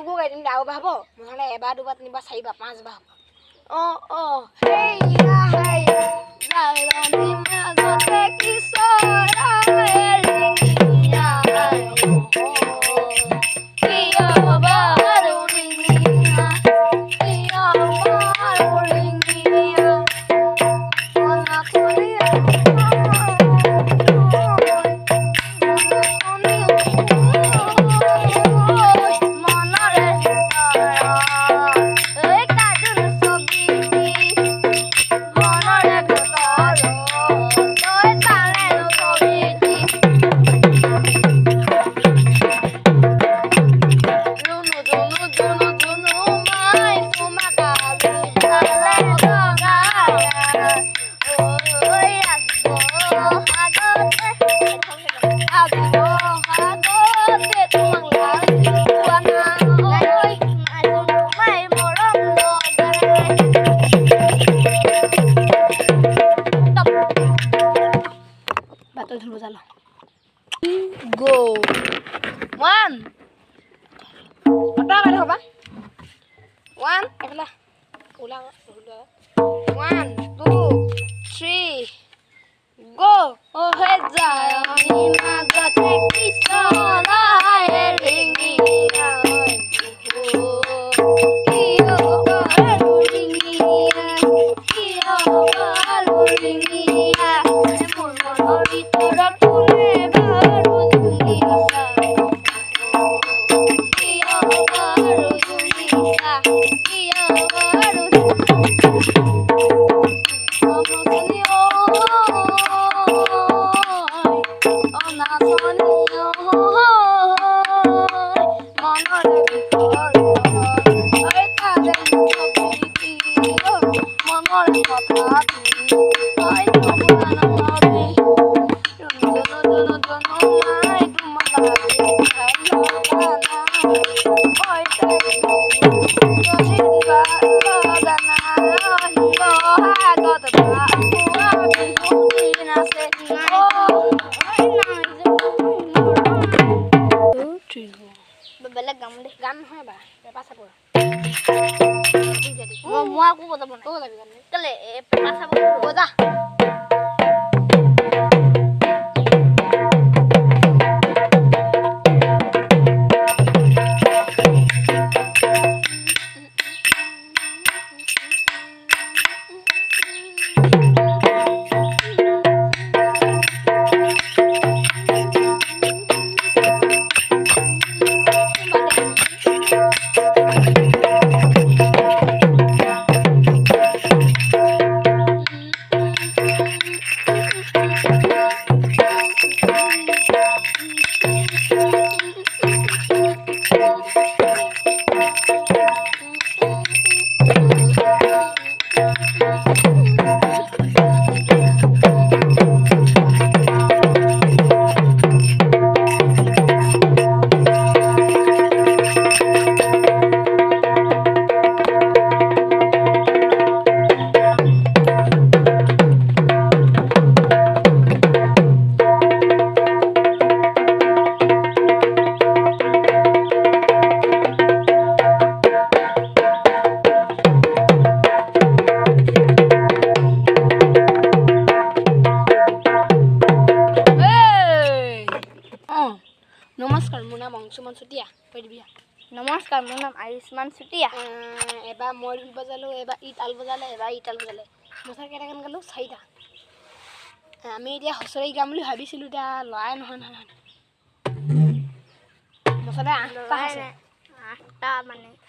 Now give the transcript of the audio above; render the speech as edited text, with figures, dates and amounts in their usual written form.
তোকো গাই দিম আৰু বাৰ হ'ব নহ'লে এবাৰ দুবাৰ তিনিবাৰ চাৰিবাৰ পাঁচবাৰ হ'ব হেইয়া হেইয়া জালনী মাজতে কিশোৰা ৰিঙিয়া কিয় বাৰু ৰিঙিয়া কিয় বাৰু ৰিঙিয়া Go. One. Apa kan apa? One. Itulah. Ulang. 1, 2, 3. Go. Oh hey jayani mazate kisora ringiya. Iyo balu ringiya. Iyo balu ringiya. Emulor bitora tune baru zungisa. Iyo baru zungisa. Iyo baru beleg gamu deh gan hoy ba pepa sabor mau aku foto bone oh tapi kan kele pepa sabor boda নমস্কাৰ মোৰ নাম অংশুমান চুটিয়া কৈ দিবিয়া নমস্কাৰ মোৰ নাম আয়ুষ্মান চুটিয়া এবাৰ মই ঢোল বজালো এবাৰ ই তাল বজালে এবাৰ ই তাল বজালে মছাৰ কেইটা গান গালো 4টা আমি এতিয়া হচৰি গাম বুলি ভাবিছিলোঁ এতিয়া লৰাই নহয় মছালে 8টা আছে 8টা মানে